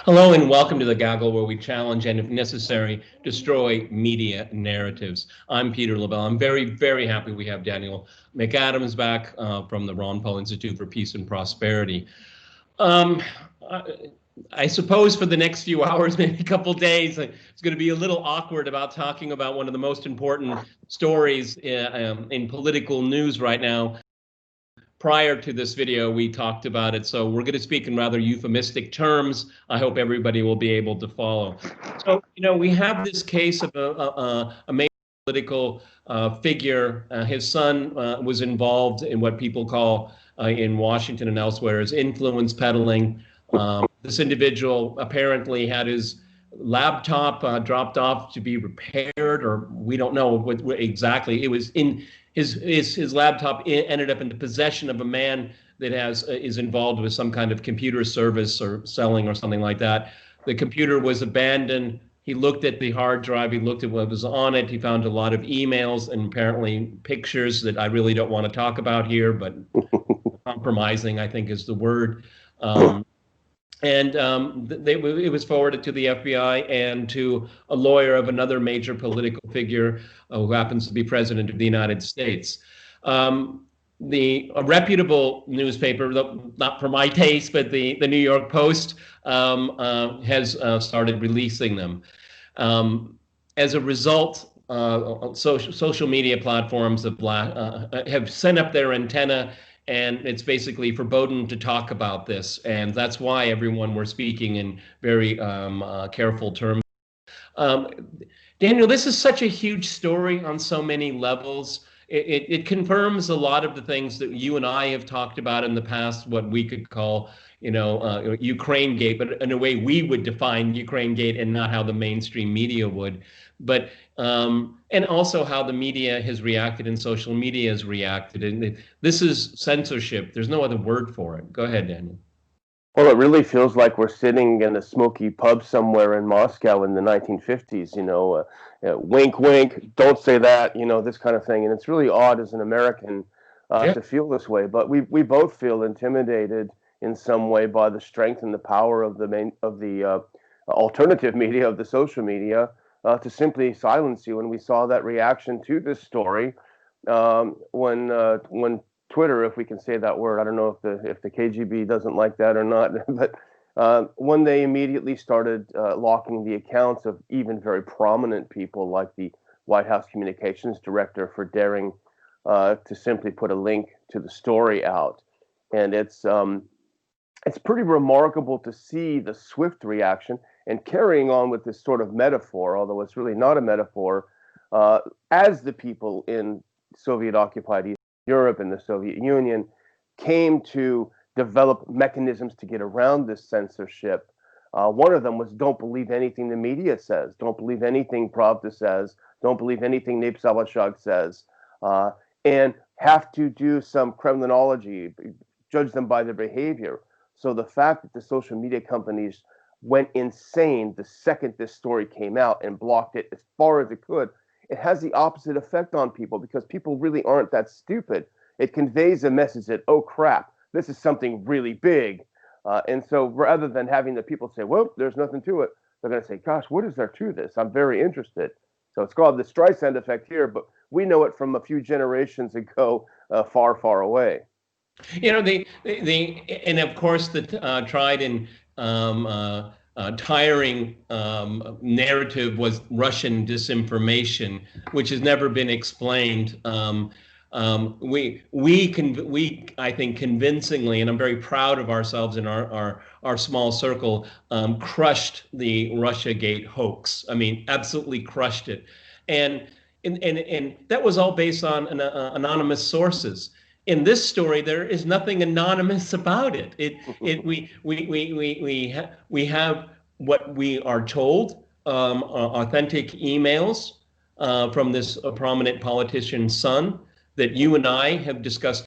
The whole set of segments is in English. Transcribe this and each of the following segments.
Hello and welcome to the Gaggle, where we challenge and, if necessary, destroy media narratives. I'm Peter Lavelle. I'm very happy we have Daniel McAdams back from the Ron Paul Institute for Peace and Prosperity. Um, I, I suppose for the next few hours, maybe a couple days, it's going to be a little awkward about talking about one of the most important stories in political news right now. Prior to this video, we talked about it, so we're going to speak in rather euphemistic terms. I hope everybody will be able to follow. So, we have this case of a major political figure. His son was involved in what people call in Washington and elsewhere as influence peddling. This individual apparently had his laptop dropped off to be repaired, or we don't know what exactly. It was in his laptop ended up in the possession of a man that is involved with some kind of computer service or selling or something like that. The computer was abandoned. He looked at the hard drive. He looked at what was on it. He found a lot of emails and apparently pictures that I really don't want to talk about here, but compromising, I think, is the word. And it was forwarded to the FBI and to a lawyer of another major political figure who happens to be president of the United States. A reputable newspaper, not for my taste, but the New York Post has started releasing them. As a result, social media platforms have sent up their antenna, and it's basically forbidden to talk about this. And that's why everyone were speaking in very careful terms. Daniel, this is such a huge story on so many levels. It confirms a lot of the things that you and I have talked about in the past, what we could call, Ukraine Gate, but in a way we would define Ukraine Gate and not how the mainstream media would. But and also how the media has reacted and social media has reacted. And this is censorship. There's no other word for it. Go ahead, Daniel. Well, it really feels like we're sitting in a smoky pub somewhere in Moscow in the 1950s, wink, wink, don't say that, this kind of thing. And it's really odd as an American to feel this way. But we both feel intimidated in some way by the strength and the power of the alternative media, of the social media, to simply silence you. And we saw that reaction to this story when Twitter, if we can say that word. I don't know if the KGB doesn't like that or not, but when they immediately started locking the accounts of even very prominent people like the White House communications director for daring to simply put a link to the story out. And it's pretty remarkable to see the swift reaction and carrying on with this sort of metaphor, although it's really not a metaphor, as the people in Soviet-occupied Eastern Europe and the Soviet Union came to develop mechanisms to get around this censorship. One of them was don't believe anything the media says, don't believe anything Pravda says, don't believe anything Nape Savashag says, and have to do some criminology, judge them by their behavior. So the fact that the social media companies went insane the second this story came out and blocked it as far as it could, it has the opposite effect on people because people really aren't that stupid. It conveys a message that, oh crap, this is something really big. And so rather than having the people say, well, there's nothing to it, they're going to say, gosh, what is there to this? I'm very interested. So it's called the Streisand effect here, but we know it from a few generations ago, far away. And of course the tried and tiring narrative was Russian disinformation, which has never been explained. We I think convincingly, and I'm very proud of ourselves in our small circle, crushed the Russiagate hoax. I mean, absolutely crushed it, and that was all based on anonymous sources. In this story, there is nothing anonymous about it. We have what we are told, authentic emails from this prominent politician's son that you and I have discussed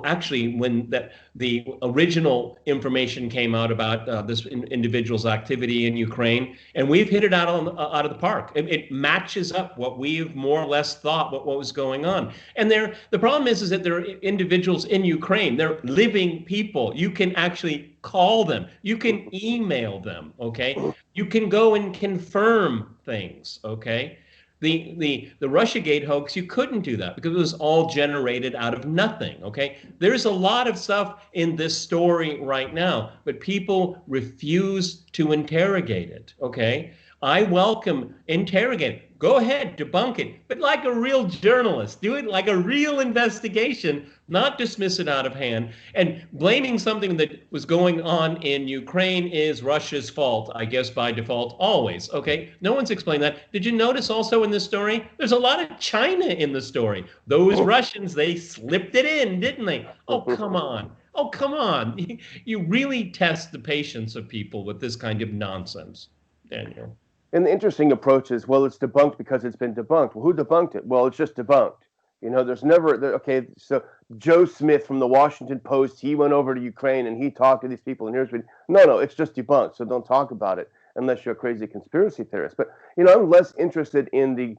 Actually, when the original information came out about this individual's activity in Ukraine, and we've hit it out of the park. It matches up what we've more or less thought what was going on. And the problem is that there are individuals in Ukraine. They're living people. You can actually call them. You can email them. Okay. You can go and confirm things. Okay. The Russiagate hoax, you couldn't do that because it was all generated out of nothing. Okay, there's a lot of stuff in this story right now, but people refuse to interrogate it. Okay, I welcome interrogate it. Go ahead, debunk it, but like a real journalist, do it like a real investigation, not dismiss it out of hand. And blaming something that was going on in Ukraine is Russia's fault, I guess by default, always. Okay, no one's explained that. Did you notice also in this story, there's a lot of China in the story. Those Russians, they slipped it in, didn't they? Oh, come on. Oh, come on. You really test the patience of people with this kind of nonsense, Daniel. And the interesting approach is, well, it's debunked because it's been debunked. Well, who debunked it? Well, it's just debunked. There's never, okay, so Joe Smith from the Washington Post, he went over to Ukraine and he talked to these people and here's what, no, it's just debunked. So don't talk about it unless you're a crazy conspiracy theorist. But, I'm less interested in the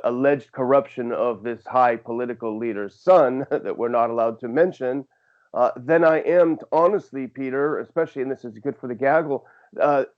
alleged corruption of this high political leader's son that we're not allowed to mention than I am, honestly, Peter, especially, and this is good for the gaggle,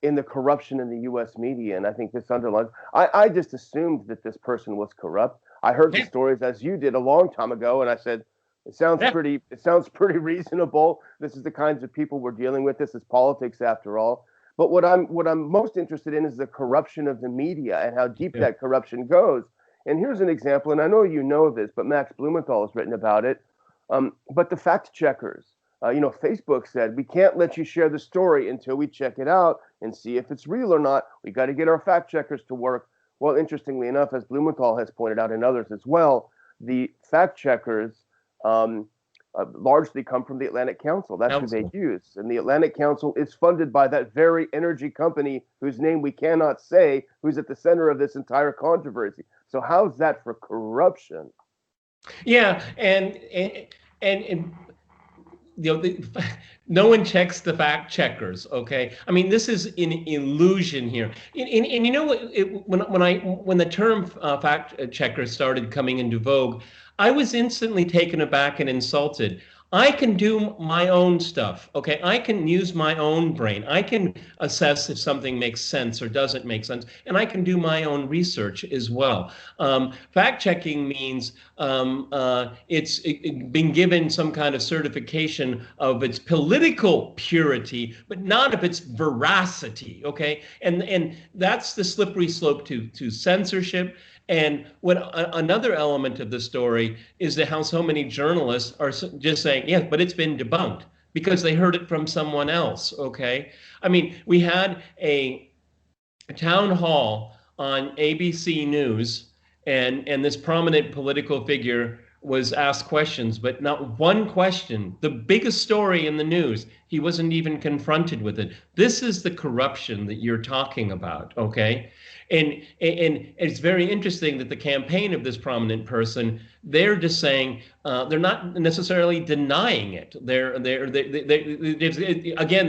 in the corruption in the U.S. media. And I think this underlines, I just assumed that this person was corrupt. I heard the stories as you did a long time ago, and I said, it sounds pretty reasonable. This is the kinds of people we're dealing with. This is politics after all. But what I'm most interested in is the corruption of the media and how deep that corruption goes. And here's an example, and I know you know this, but Max Blumenthal has written about it. But the fact checkers, Facebook said, we can't let you share the story until we check it out and see if it's real or not. We got to get our fact checkers to work. Well, interestingly enough, as Blumenthal has pointed out and others as well, the fact checkers largely come from the Atlantic Council. That's who they use. And the Atlantic Council is funded by that very energy company whose name we cannot say, who's at the center of this entire controversy. So how's that for corruption? Yeah, and no one checks the fact checkers. Okay, I mean, this is an illusion here. And when the term fact checker started coming into vogue, I was instantly taken aback and insulted. I can do my own stuff. Okay, I can use my own brain. I can assess if something makes sense or doesn't make sense, and I can do my own research as well. Fact checking means it's been given some kind of certification of its political purity, but not of its veracity. Okay, and that's the slippery slope to censorship. And another element of the story is that how so many journalists are just saying, yes, but it's been debunked because they heard it from someone else. Okay, I mean, we had a town hall on ABC News, and this prominent political figure was asked questions, but not one question. The biggest story in the news, he wasn't even confronted with it. This is the corruption that you're talking about, okay? And it's very interesting that the campaign of this prominent person, they're just saying they're not necessarily denying it. They're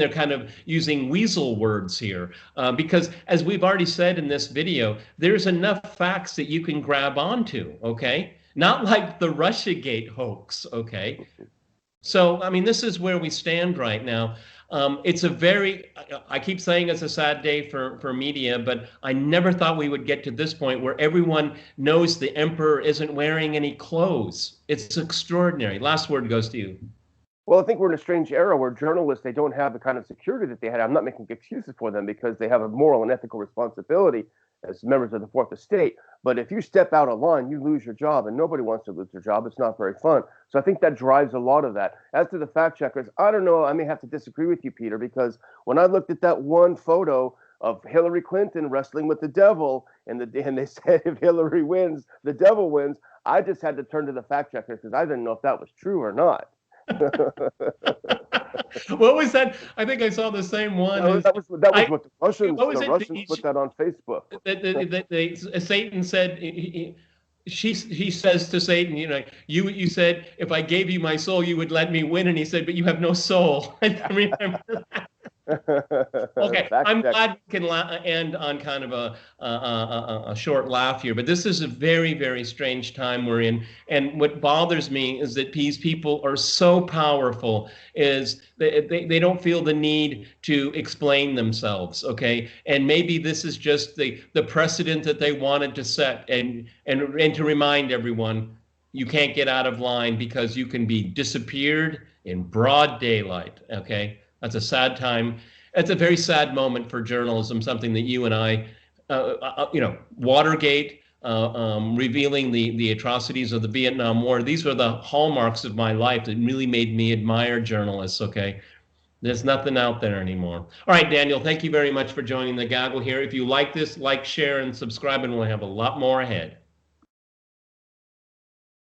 kind of using weasel words here because, as we've already said in this video, there's enough facts that you can grab onto. Okay, not like the Russiagate hoax. Okay, so I mean, this is where we stand right now. It's I keep saying it's a sad day for media, but I never thought we would get to this point where everyone knows the emperor isn't wearing any clothes. It's extraordinary. Last word goes to you. Well, I think we're in a strange era where journalists, they don't have the kind of security that they had. I'm not making excuses for them because they have a moral and ethical responsibility as members of the fourth estate. But if you step out of line, you lose your job, and nobody wants to lose their job. It's not very fun. So I think that drives a lot of that. As to the fact checkers, I don't know. I may have to disagree with you, Peter, because when I looked at that one photo of Hillary Clinton wrestling with the devil, and they said if Hillary wins, the devil wins, I just had to turn to the fact checkers because I didn't know if that was true or not. What was that? I think I saw the same one. That was what the Russians put that on Facebook. Satan said, he says to Satan, you said if I gave you my soul, you would let me win, and he said, but you have no soul. I remember that. Okay, I'm glad we can end on kind of a short laugh here, but this is a very, very strange time we're in. And what bothers me is that these people are so powerful, is they don't feel the need to explain themselves, okay? And maybe this is just the precedent that they wanted to set, and to remind everyone, you can't get out of line because you can be disappeared in broad daylight, okay? That's a sad time. It's a very sad moment for journalism, something that you and I, Watergate, revealing the atrocities of the Vietnam War. These are the hallmarks of my life that really made me admire journalists, okay? There's nothing out there anymore. All right, Daniel, thank you very much for joining the Gaggle here. If you like this, like, share, and subscribe, and we'll have a lot more ahead.